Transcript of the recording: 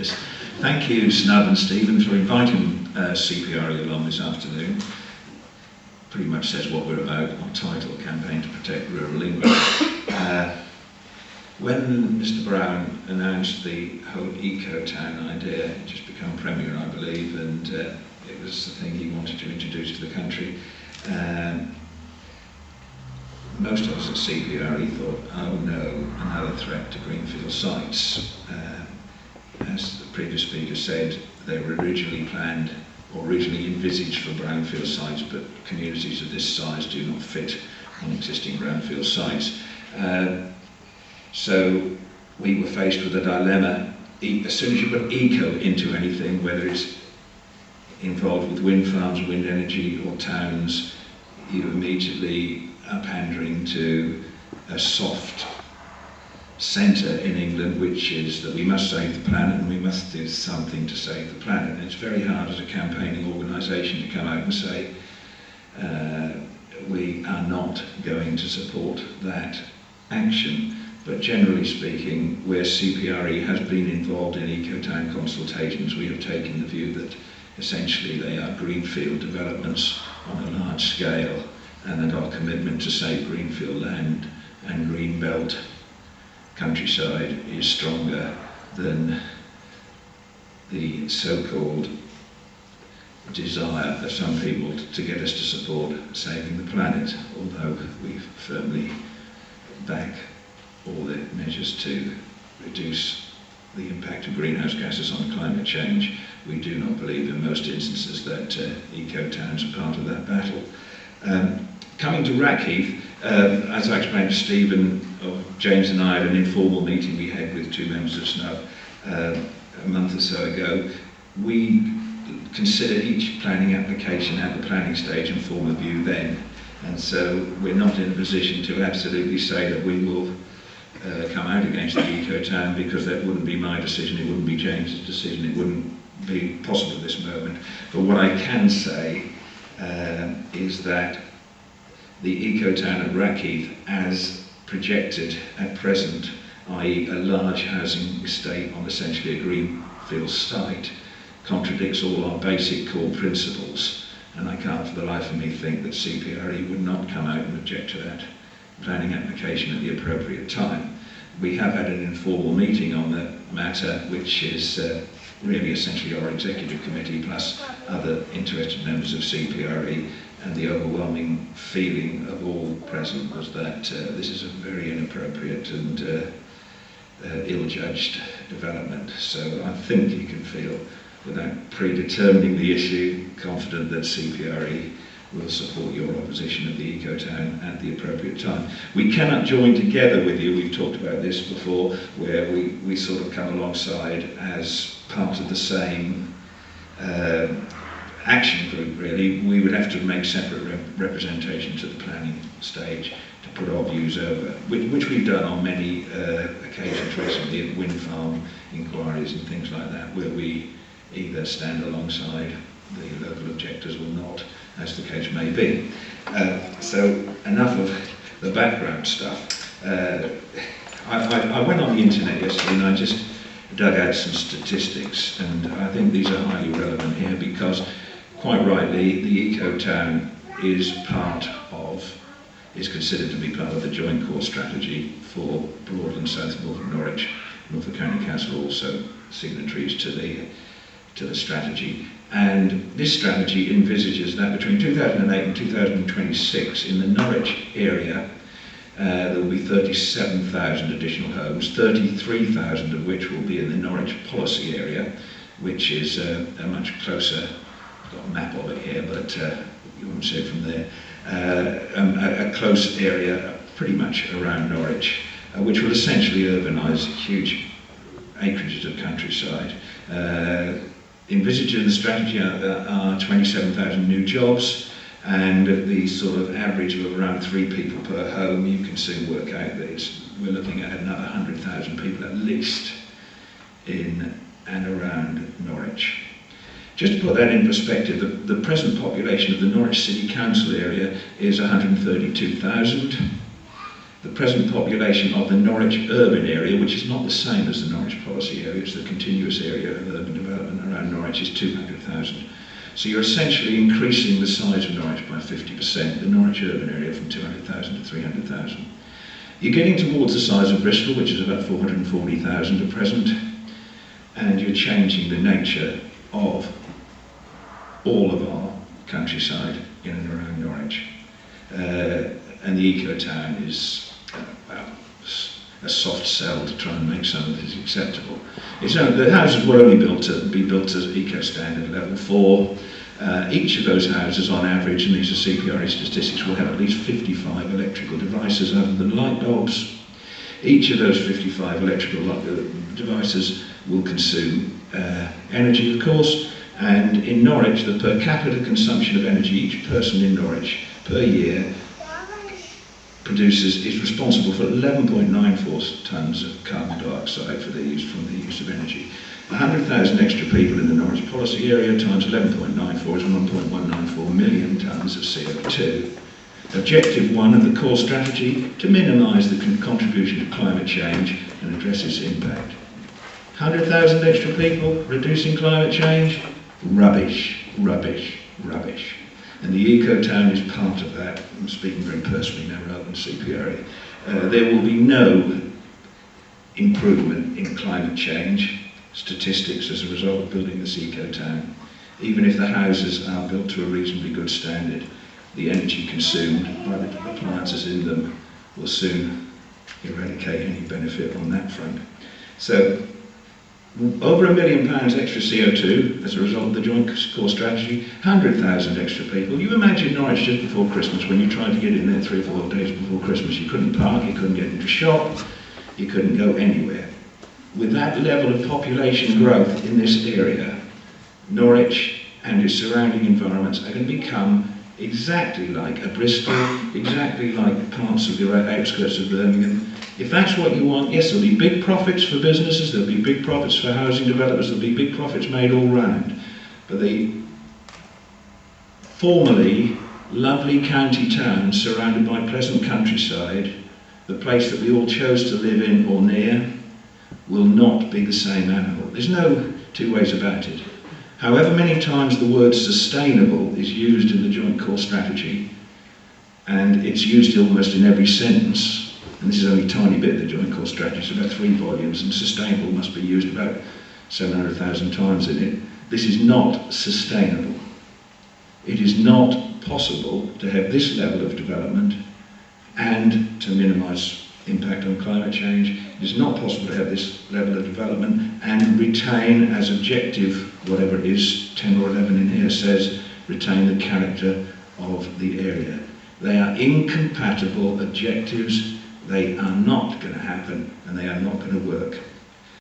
this. Thank you, SNUB and Stephen, for inviting CPRE along this afternoon. Pretty much says what we're about, our title, Campaign to Protect Rural England. When Mr. Brown announced the whole eco-town idea, he'd just become Premier, I believe, and it was the thing he wanted to introduce to the country. Most of us at CPRE thought, oh no, another threat to greenfield sites. As the previous speaker said, they were originally planned or originally envisaged for brownfield sites, but communities of this size do not fit on existing brownfield sites. So we were faced with a dilemma. As soon as you put eco into anything, whether it's involved with wind farms, wind energy or towns, you immediately are pandering to a soft centre in England, which is that we must save the planet and we must do something to save the planet. And it's very hard as a campaigning organisation to come out and say we are not going to support that action. But generally speaking, where CPRE has been involved in eco-town consultations, we have taken the view that essentially they are greenfield developments on a large scale, and that our commitment to save greenfield land and green belt countryside is stronger than the so-called desire of some people to get us to support saving the planet, although we firmly back all the measures to reduce the impact of greenhouse gases on climate change. We do not believe in most instances that eco-towns are part of that battle. Coming to Rackheath, as I explained to Stephen, James and I had an informal meeting we had with two members of SNUB a month or so ago. We consider each planning application at the planning stage and form a view then. And so we're not in a position to absolutely say that we will come out against the eco-town, because that wouldn't be my decision, it wouldn't be James's decision, it wouldn't be possible at this moment. But what I can say is that the eco-town at Rackheath, as projected at present, i.e. a large housing estate on essentially a greenfield site, contradicts all our basic core principles, and I can't for the life of me think that CPRE would not come out and object to that planning application at the appropriate time. We have had an informal meeting on the matter, which is really essentially our executive committee plus other interested members of CPRE, and the overwhelming feeling of all present was that this is a very inappropriate and ill-judged development. So I think you can feel, without predetermining the issue, confident that CPRE will support your opposition of the eco-town at the appropriate time. We cannot join together with you, we've talked about this before, where we sort of come alongside as part of the same action group, really. We would have to make separate representation to the planning stage to put our views over, which we've done on many occasions recently at wind farm inquiries and things like that, where we either stand alongside the local objectors or not, as the case may be. So enough of the background stuff. I went on the internet yesterday and I just dug out some statistics, and I think these are highly relevant here because, quite rightly, the eco-town is considered to be part of the joint core strategy for Broadland, South Norfolk, Norwich. Norfolk County Council also signatories to the strategy. And this strategy envisages that between 2008 and 2026 in the Norwich area there will be 37,000 additional homes, 33,000 of which will be in the Norwich policy area, which is a much closer, I've got a map of it here, but you won't see it from there, a close area pretty much around Norwich, which will essentially urbanise huge acreages of countryside. Envisaged in the strategy are 27,000 new jobs, and at the sort of average of around 3 people per home, you can soon work out that we're looking at another 100,000 people at least in and around Norwich. Just to put that in perspective, the present population of the Norwich City Council area is 132,000. the present population of the Norwich urban area, which is not the same as the Norwich policy area, it's the continuous area of urban development around Norwich, is 200,000. So you're essentially increasing the size of Norwich by 50%, the Norwich urban area from 200,000 to 300,000. You're getting towards the size of Bristol, which is about 440,000 at present, and you're changing the nature of all of our countryside in and around Norwich. And the eco-town is well, a soft sell to try and make some of this acceptable. The houses will only be built as eco-standard level 4. Each of those houses on average, and these are CPRE statistics, will have at least 55 electrical devices other than light bulbs. Each of those 55 electrical devices will consume energy, of course, and in Norwich the per capita consumption of energy, each person in Norwich per year is responsible for 11.94 tonnes of carbon dioxide from the use of energy. 100,000 extra people in the Norwich policy area times 11.94 is 1.194 million tonnes of CO2. Objective 1 of the core strategy, to minimise the contribution to climate change and address its impact. 100,000 extra people reducing climate change? Rubbish, rubbish, rubbish. And the eco-town is part of that. I'm speaking very personally now rather than CPRE. There will be no improvement in climate change statistics as a result of building this eco-town. Even if the houses are built to a reasonably good standard, the energy consumed by the appliances in them will soon eradicate any benefit on that front. So, over £1 million extra CO2 as a result of the joint core strategy, 100,000 extra people. You imagine Norwich just before Christmas, when you tried to get in there 3 or 4 days before Christmas, you couldn't park, you couldn't get into shop, you couldn't go anywhere. With that level of population growth in this area, Norwich and its surrounding environments are going to become exactly like a Bristol, exactly like parts of the outskirts of Birmingham. If that's what you want, yes, there'll be big profits for businesses, there'll be big profits for housing developers, there'll be big profits made all round. But the formerly lovely county town surrounded by pleasant countryside, the place that we all chose to live in or near, will not be the same animal. There's no two ways about it. However many times the word sustainable is used in the joint core strategy, and it's used almost in every sentence, and this is only a tiny bit of the joint core strategy, it's about 3 volumes, and sustainable must be used about 700,000 times in it. This is not sustainable. It is not possible to have this level of development and to minimise impact on climate change. It is not possible to have this level of development and retain as objective, whatever it is, 10 or 11 in here says, retain the character of the area. They are incompatible objectives. They are not going to happen and they are not going to work.